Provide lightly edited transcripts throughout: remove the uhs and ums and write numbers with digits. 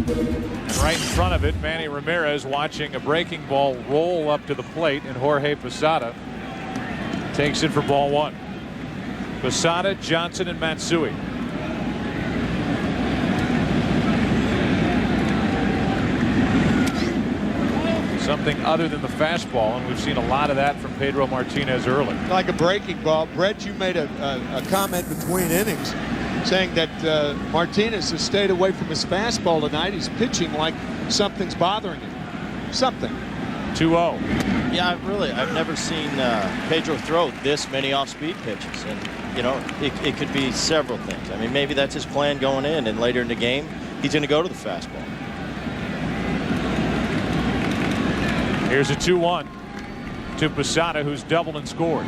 And right in front of it, Manny Ramirez watching a breaking ball roll up to the plate, and Jorge Posada takes it for ball one. Posada, Johnson, and Matsui. Something other than the fastball, and we've seen a lot of that from Pedro Martinez early. Like a breaking ball. Brett, you made a comment between innings saying that Martinez has stayed away from his fastball tonight. He's pitching like something's bothering him. Something. 2-0. Yeah, I've never seen Pedro throw this many off-speed pitches, and you know, it could be several things. I mean, maybe that's his plan going in, and later in the game, he's going to go to the fastball. Here's a 2-1 to Posada, who's doubled and scored.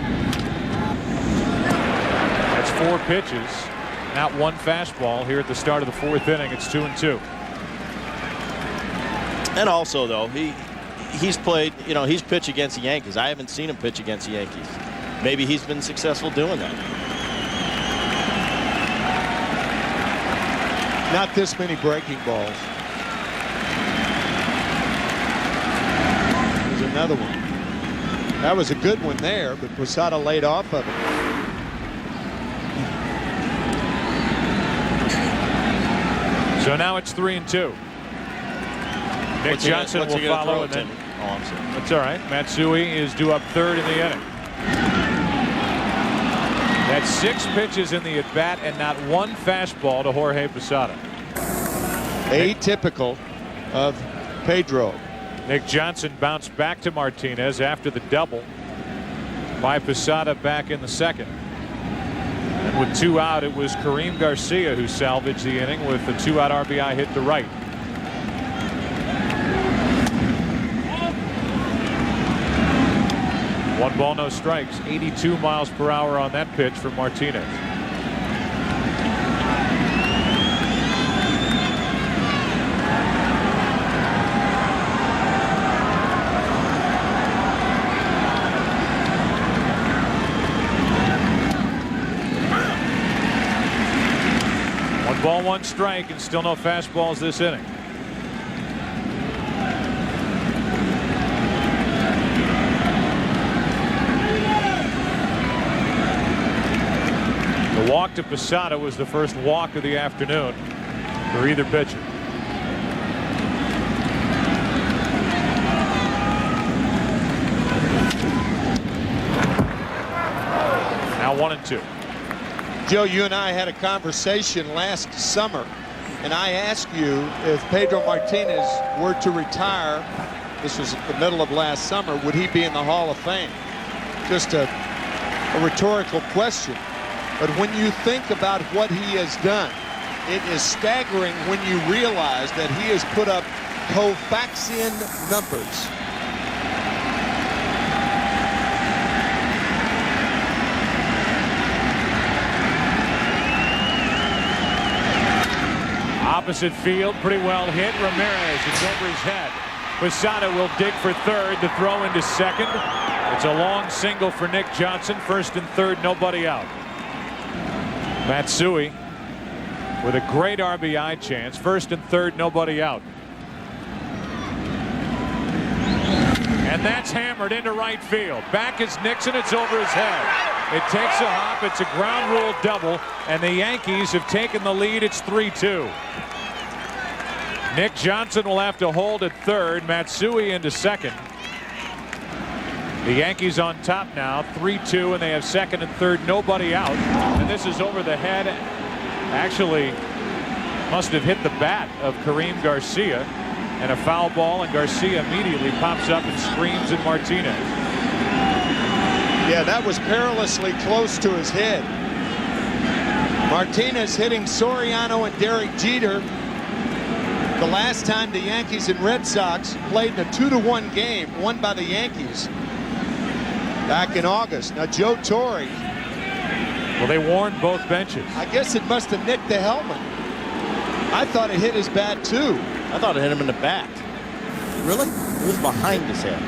That's 4 pitches, not one fastball here at the start of the 4th inning. It's 2-2. And also, though, he's played, you know, he's pitched against the Yankees. I haven't seen him pitch against the Yankees. Maybe he's been successful doing that. Not this many breaking balls. There's another one. That was a good one there, but Posada laid off of it. So now it's 3-2. Nick Johnson will follow, and then that's all right. Matsui is due up 3rd in the inning. That's 6 pitches in the at-bat and not one fastball to Jorge Posada. Atypical of Pedro. Nick Johnson bounced back to Martinez after the double by Posada back in the 2nd. And with 2 out, it was Karim Garcia who salvaged the inning with a 2-out RBI hit to right. One ball, no strikes. 82 miles per hour on that pitch from Martinez. One ball, one strike, and still no fastballs this inning. The walk to Posada was the first walk of the afternoon for either pitcher. Now 1-2. Joe, you and I had a conversation last summer, and I asked you if Pedro Martinez were to retire, this was the middle of last summer, would he be in the Hall of Fame? Just a rhetorical question. But when you think about what he has done, it is staggering when you realize that he has put up Koufaxian numbers. Opposite field, pretty well hit. Ramirez, it's over his head. Posada will dig for 3rd, the throw into 2nd. It's a long single for Nick Johnson. 1st and 3rd, nobody out. Matsui with a great RBI chance. 1st and 3rd, nobody out. And that's hammered into right field. Back is Nixon. It's over his head. It takes a hop. It's a ground rule double, and the Yankees have taken the lead. It's 3-2. Nick Johnson will have to hold at 3rd. Matsui into 2nd. The Yankees on top now, 3-2, and they have 2nd and 3rd, nobody out. And this is over the head. Actually, must have hit the bat of Karim Garcia, and a foul ball, and Garcia immediately pops up and screams at Martinez. Yeah, that was perilously close to his head. Martinez hitting Soriano and Derek Jeter. The last time the Yankees and Red Sox played in a 2-1 game, won by the Yankees back in August. Now Joe Torre. Well, they warned both benches. I guess it must have nicked the helmet. I thought it hit his bat too. I thought it hit him in the back. Really? It was behind his head.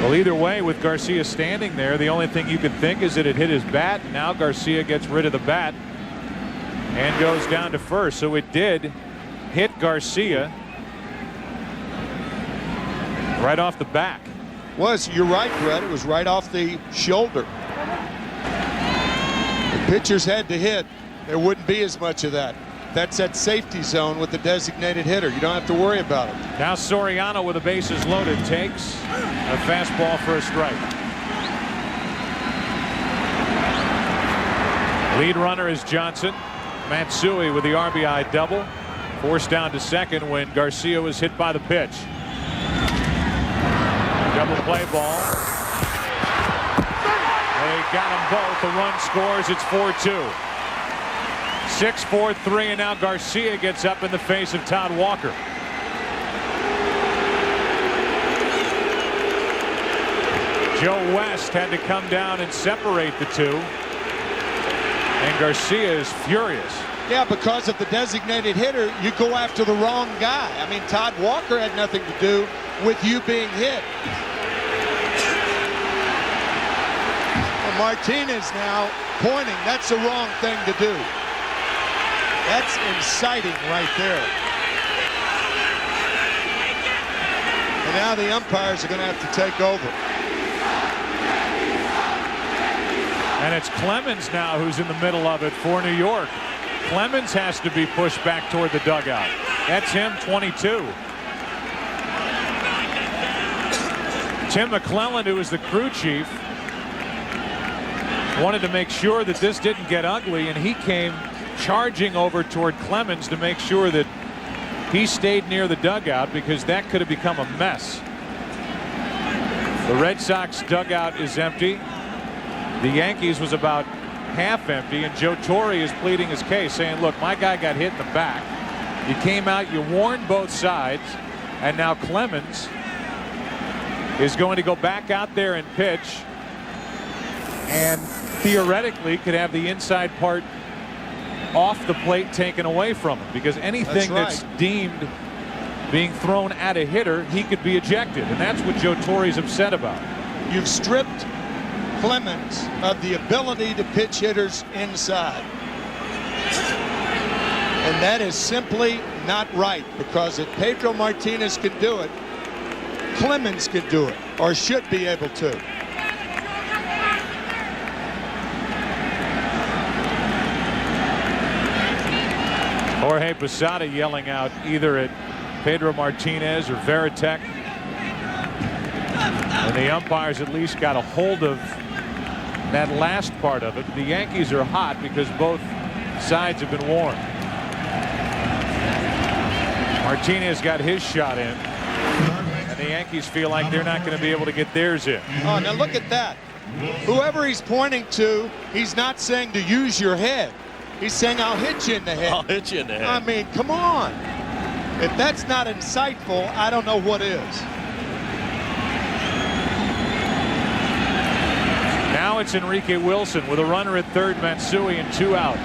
Well, either way, with Garcia standing there, the only thing you could think is that it hit his bat. Now Garcia gets rid of the bat and goes down to 1st. So it did hit Garcia right off the back. You're right, Brett. It was right off the shoulder. The pitchers had to hit. There wouldn't be as much of that. That's that safety zone with the designated hitter. You don't have to worry about it. Now Soriano with the bases loaded takes a fastball for a strike. Lead runner is Johnson. Matsui with the RBI double. Forced down to second when Garcia was hit by the pitch. Double play ball. They got them both. The run scores. It's 4-2. 6-4-3, and now Garcia gets up in the face of Todd Walker. Joe West had to come down and separate the two. And Garcia is furious. Yeah, because of the designated hitter, you go after the wrong guy. I mean, Todd Walker had nothing to do with you being hit. Well, Martinez now pointing. That's the wrong thing to do. That's inciting right there. And now the umpires are going to have to take over. And it's Clemens now who's in the middle of it for New York. Clemens has to be pushed back toward the dugout. That's him, 22. Tim McClellan, who is the crew chief, wanted to make sure that this didn't get ugly, and he came charging over toward Clemens to make sure that he stayed near the dugout, because that could have become a mess. The Red Sox dugout is empty. The Yankees was about half empty, and Joe Torre is pleading his case, saying, look, my guy got hit in the back. You came out, you warned both sides, and now Clemens is going to go back out there and pitch, and theoretically could have the inside part off the plate taken away from him, because anything that's deemed being thrown at a hitter, he could be ejected, and that's what Joe Torre's upset about. You've stripped Clemens of the ability to pitch hitters inside. And that is simply not right, because if Pedro Martinez could do it, Clemens could do it, or should be able to. Jorge Posada yelling out either at Pedro Martinez or Veritek. And the umpires at least got a hold of that last part of it. The Yankees are hot because both sides have been warned. Martinez got his shot in, and the Yankees feel like they're not going to be able to get theirs in. Oh, now look at that. Whoever he's pointing to, he's not saying to use your head. He's saying, I'll hit you in the head. I'll hit you in the head. I mean, come on. If that's not insightful, I don't know what is. Now it's Enrique Wilson with a runner at third, Matsui, and 2 out.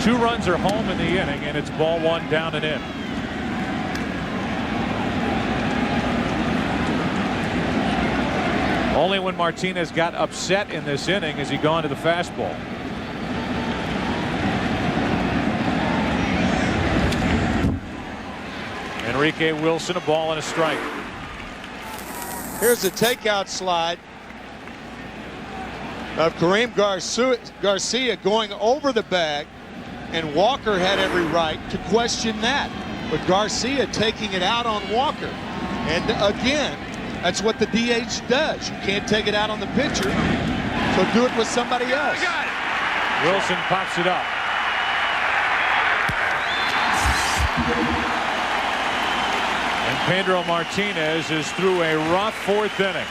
2 runs are home in the inning, and it's ball 1 down and in. Only when Martinez got upset in this inning has he gone to the fastball. Enrique Wilson, a ball and a strike. Here's a takeout slide of Kareem Garcia going over the bag, and Walker had every right to question that. But Garcia taking it out on Walker. And again, that's what the DH does. You can't take it out on the pitcher, so do it with somebody else. Wilson pops it up. And Pedro Martinez is through a rough 4th inning.